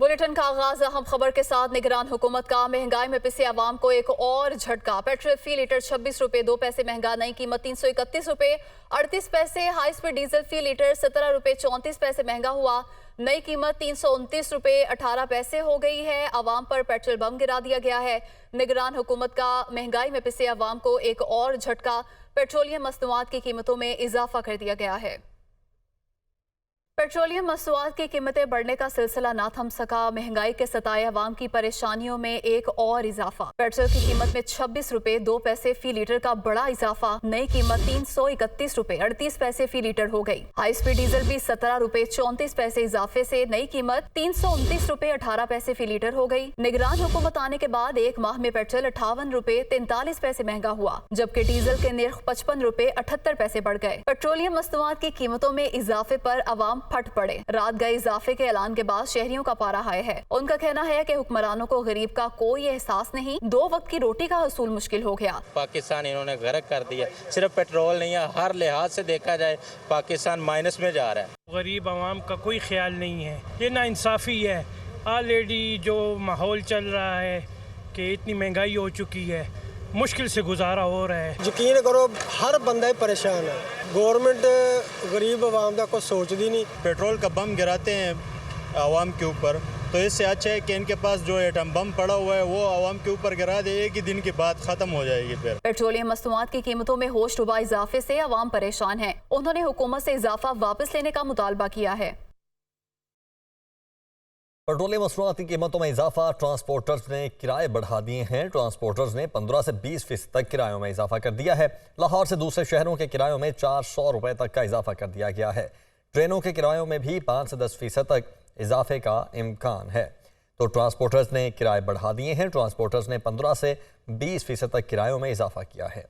Bulletin का आगाज अहम खबर के साथ। निगरान हुकूमत का महंगाई में पिसे आवाम को एक और झटका। पेट्रोल फी लीटर 26 रुपए 2 पैसे महंगा, नई कीमत 331 रुपए 38 पैसे। हाई स्पीड डीजल फी लीटर 17 रुपए 34 पैसे महंगा हुआ, नई कीमत 329 रुपए 18 पैसे हो गई है। आवाम पर पेट्रोल बम गिरा दिया गया है। निगरान हुकूमत का महंगाई में पिसे आवाम को एक और झटका। पेट्रोलियम मसनूआत की कीमतों में इजाफा कर दिया गया है। पेट्रोलियम मसनूआत की कीमतें बढ़ने का सिलसिला ना थम सका। महंगाई के सताए अवाम की परेशानियों में एक और इजाफा। पेट्रोल की कीमत में 26 रुपए 2 पैसे फी लीटर का बड़ा इजाफा, नई कीमत 331 रुपए 38 पैसे फी लीटर हो गई। हाई स्पीड डीजल भी 17 रुपए 34 पैसे इजाफे से नई कीमत 329 रुपए 18 पैसे फी लीटर हो गई। निगरान हुकूमत आने के बाद एक माह में पेट्रोल 58 रुपए 43 पैसे महंगा हुआ, जबकि डीजल के निर्ख 55 रुपए 78 पैसे बढ़ गए। पेट्रोलियम मसनूआत की कीमतों में इजाफे पर अवाम फट पड़े। रात गए इजाफे के ऐलान के बाद शहरियों का पारा हाई है। उनका कहना है कि हुक्मरानों को गरीब का कोई एहसास नहीं, 2 वक्त की रोटी का हसूल मुश्किल हो गया। पाकिस्तान इन्होंने गर्क कर दिया। सिर्फ पेट्रोल नहीं है, हर लिहाज से देखा जाए पाकिस्तान माइनस में जा रहा है। गरीब आवाम का कोई ख्याल नहीं है। ये नाइंसाफ़ी है। ऑलरेडी जो माहौल चल रहा है कि इतनी महंगाई हो चुकी है, मुश्किल से गुजारा हो रहा है। यकीन करो हर बंदा परेशान है। गवर्नमेंट गरीब आवाम का कुछ सोचती नहीं। पेट्रोल का बम गिराते हैं आवाम के ऊपर, तो इससे अच्छा है कि इनके पास जो एटम बम पड़ा हुआ है वो आवाम के ऊपर गिरा दे, एक ही दिन के बाद खत्म हो जाएगी। फिर पेट्रोलियम मसनूआत की कीमतों में होश रुबा इजाफे से आवाम परेशान है। उन्होंने हुकूमत से इजाफा वापस लेने का मुतालबा किया है। पेट्रोलियम मसनूआत की कीमतों में इजाफा। ट्रांसपोर्टर्स ने किराए बढ़ा दिए हैं। ट्रांसपोर्टर्स ने 15 से 20% तक किरायों में इजाफा कर दिया है। लाहौर से दूसरे शहरों के किरायों में 400 रुपए तक का इजाफा कर दिया गया है। ट्रेनों के किरायों में भी 5 से 10% तक इजाफे का इम्कान है। तो ट्रांसपोर्टर्स ने किराए बढ़ा दिए हैं। ट्रांसपोर्टर्स ने 15 से 20% तक किरायों में इजाफा किया है।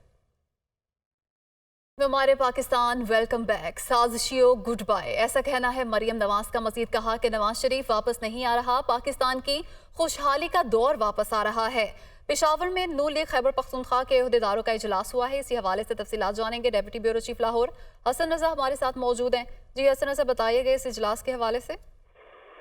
हमारे पाकिस्तान वेलकम बैक, साजिशियों गुड बाय, ऐसा कहना है मरियम नवाज का। मजीद कहा कि नवाज शरीफ वापस नहीं आ रहा, पाकिस्तान की खुशहाली का दौर वापस आ रहा है। पेशावर में नून लीग खैबर पख्तूनख्वा के अहदेदारों का इजलास हुआ है। इसी हवाले से तफसीलात जानेंगे। Deputy bureau chief Lahore Hasan Raza हमारे साथ मौजूद हैं। जी हसन रजा, बताइएगा इस इजलास के हवाले से।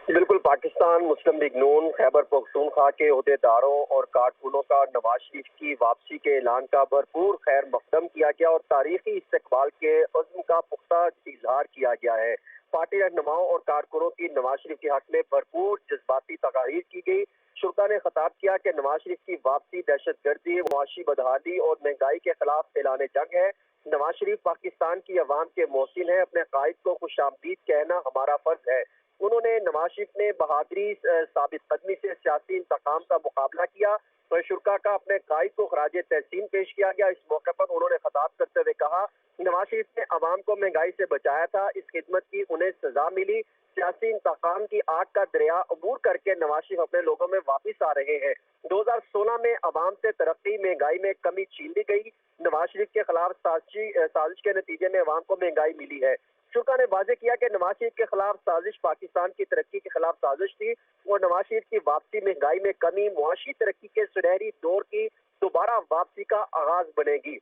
बिल्कुल, पाकिस्तान मुस्लिम लीग नून खैबर पख्तूनख्वा के अहदेदारों और कारकुनों का नवाज शरीफ की वापसी के ऐलान का भरपूर खैर मकदम किया गया और तारीखी इस्तकबाल के अज़्म का पुख्ता इजहार किया गया है। पार्टी रहनुमाओं और कारकुनों की नवाज शरीफ के हक में भरपूर जज्बाती तकारीर की गई। शुरा ने खिताब किया कि नवाज शरीफ की वापसी दहशत गर्दी, मुआशी बदहाली और महंगाई के खिलाफ ऐलान जंग है। नवाज शरीफ पाकिस्तान की अवाम के मोहसिन है, अपने कायद को खुशामदीद कहना हमारा फर्ज है। उन्होंने नवाज शरीफ ने बहादुरी साबित कदमी से सियासी इंतकाम का मुकाबला किया तो शुरा का अपने कायद को खराज तहसीन पेश किया गया। इस मौके पर उन्होंने खिताब करते हुए कहा, नवाज शरीफ ने अवाम को महंगाई से बचाया था, इस खिदमत की उन्हें सजा मिली। सियासी इंतकाम की आग का दरिया अबूर करके नवाज शरीफ अपने लोगों में वापिस आ रहे हैं। 2016 में अवाम से तरक्की महंगाई में कमी छीन ली गई। नवाज शरीफ के खिलाफ साजिश के नतीजे में अवाम को महंगाई मिली है। शुरा ने वाजे किया कि नवाज शरीफ के खिलाफ साजिश पाकिस्तान की तरक्की के खिलाफ साजिश थी और नवाज शरीफ की वापसी महंगाई में कमी, मुआशी तरक्की के सुनहरी दौर की दोबारा वापसी का आगाज बनेगी।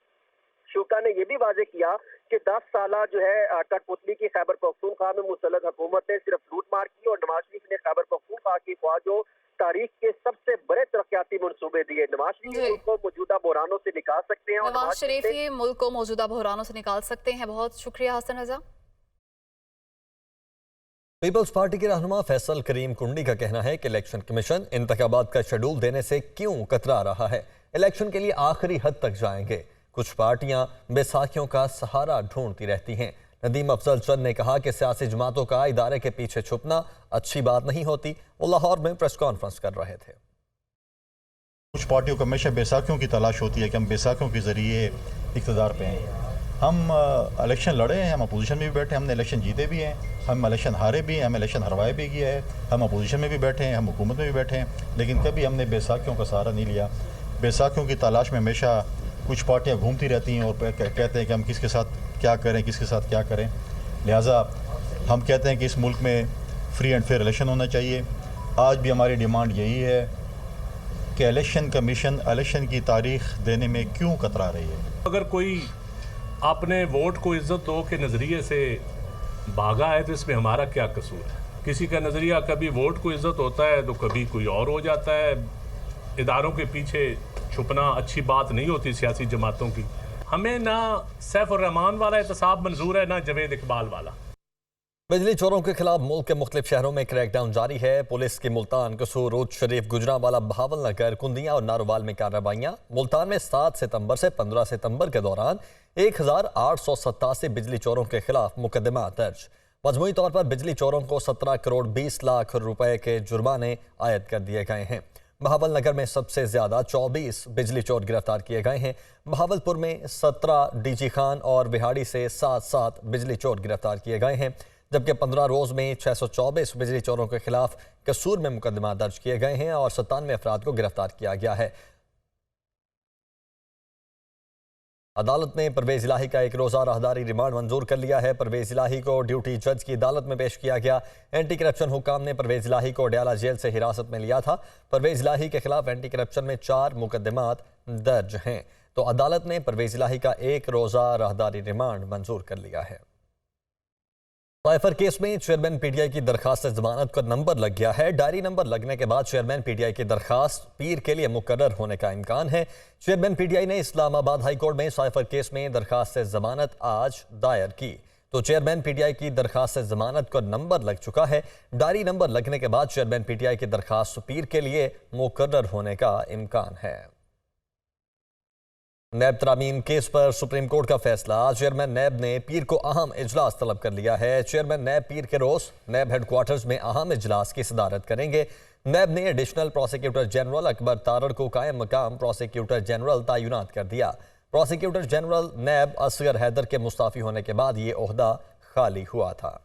शुरा ने यह भी वाजे किया कि 10 साल जो है कठपुतली की खैबर पख्तूनख्वा में मुसल्लत हुकूमत ने सिर्फ लूट मार की और नवाज शरीफ ने खैबर पख्तूनख्वा की ख्वाजों तारीख के सबसे बड़े तरक्याती मनसूबे दिए। नवाज शरीफ को मौजूदा बहरानों से निकाल सकते हैं और नवाज शरीफ ही मुल्क को मौजूदा बहरानों से निकाल सकते हैं। बहुत शुक्रिया हसन रजा। पीपल्स पार्टी के रहनुमा फैसल करीम कुंडी का कहना है कि इलेक्शन कमीशन इंतखाबात का शेड्यूल देने से क्यों कतरा रहा है। इलेक्शन के लिए आखिरी हद तक जाएंगे। कुछ पार्टियां बैसाखियों का सहारा ढूंढती रहती हैं। नदीम अफजल चंद ने कहा कि सियासी जमातों का इदारे के पीछे छुपना अच्छी बात नहीं होती। वो लाहौर में प्रेस कॉन्फ्रेंस कर रहे थे। कुछ पार्टियों को हमेशा बैसाखियों की तलाश होती है कि हम बैसाखियों के जरिए इक़्तिदार पे आए। हम इलेक्शन लड़े हैं, हम अपोजिशन में भी बैठे, हमने इलेक्शन जीते भी हैं, हम इलेक्शन हारे भी हैं, हम इलेक्शन हरवाए भी किया है, हम अपोजिशन में भी बैठे हैं, हम हुकूमत में भी बैठे हैं, लेकिन कभी हमने बैसाखियों का सहारा नहीं लिया। बैसाखियों की तलाश में हमेशा कुछ पार्टियां घूमती रहती हैं और कहते हैं कि हम किसके साथ क्या करें, किसके साथ क्या करें। लिहाजा हम कहते हैं कि इस मुल्क में फ्री एंड फेयर इलेक्शन होना चाहिए। आज भी हमारी डिमांड यही है कि इलेक्शन कमीशन इलेक्शन की तारीख देने में क्यों कतरा रही है। अगर कोई अपने वोट को इज्जत दो के नज़रिए से भागा है तो इसमें हमारा क्या कसूर है किसी का नज़रिया कभी वोट को इज्जत होता है तो कभी कोई और हो जाता है। इदारों के पीछे छुपना अच्छी बात नहीं होती सियासी जमातों की। हमें ना सैफ उर रहमान वाला एहतसाब मंजूर है, ना जावेद इकबाल वाला। बिजली चोरों के खिलाफ मुल्क के मुख्तलिफ शहरों में क्रैकडाउन जारी है। पुलिस की मुल्तान, कसूर, रोज शरीफ, गुजरांवाला, बहावलनगर, कुंदियां और नारोवाल में कार्रवाइयां। मुल्तान में 7 सितंबर से 15 सितंबर के दौरान 1887 बिजली चोरों के खिलाफ मुकदमा दर्ज। मजमूई तौर पर बिजली चोरों को 17 करोड़ 20 लाख रुपए के जुर्माने आयद कर दिए गए हैं। बहावलनगर में सबसे ज्यादा 24 बिजली चोर गिरफ्तार किए गए हैं। बहावलपुर में 17, डीजी खान और बिहाड़ी से 7 बिजली चोर गिरफ्तार किए गए हैं, जबकि 15 रोज में 624 बिजली चोरों के खिलाफ कसूर में मुकदमा दर्ज किए गए हैं और 97 अफराद को गिरफ्तार किया गया है। अदालत ने परवेज इलाही का 1 रोज़ा राहदारी रिमांड मंजूर कर लिया है। परवेज इलाही को ड्यूटी जज की अदालत में पेश किया गया। एंटी करप्शन हुकाम ने परवेज इलाही को अडयाला जेल से हिरासत में लिया था। परवेज इलाही के खिलाफ एंटी करप्शन में 4 मुकदमात दर्ज हैं, तो अदालत ने परवेज इलाही का 1 रोज़ा राहदारी रिमांड मंजूर कर लिया है। साइफर केस में चेयरमैन पीटीआई की दरखास्त से जमानत का नंबर लग गया है। डायरी नंबर लगने के बाद चेयरमैन पीटीआई की दरखास्त पीर के लिए मुकर्रर होने का इम्कान है। चेयरमैन पीटीआई ने इस्लामाबाद हाई कोर्ट में साइफर केस में दरखास्त से जमानत आज दायर की, तो चेयरमैन पीटीआई की दरखास्त से जमानत का नंबर लग चुका है। डायरी नंबर लगने के बाद चेयरमैन पीटीआई की दरखास्त पीर के लिए मुकर्रर होने का इम्कान है। नैब तरामीम केस पर सुप्रीम कोर्ट का फैसला। चेयरमैन नैब ने पीर को अहम इजलास तलब कर लिया है। चेयरमैन नैब पीर के रोज नैब हेडक्वार्टर्स में अहम इजलास की सदारत करेंगे। नैब ने additional prosecutor general Akbar Tarar को कायम मकाम प्रोसिक्यूटर जनरल तैनात कर दिया। प्रोसिक्यूटर जनरल नैब असगर हैदर के मुस्ताफी होने के बाद ये ओहदा खाली हुआ था।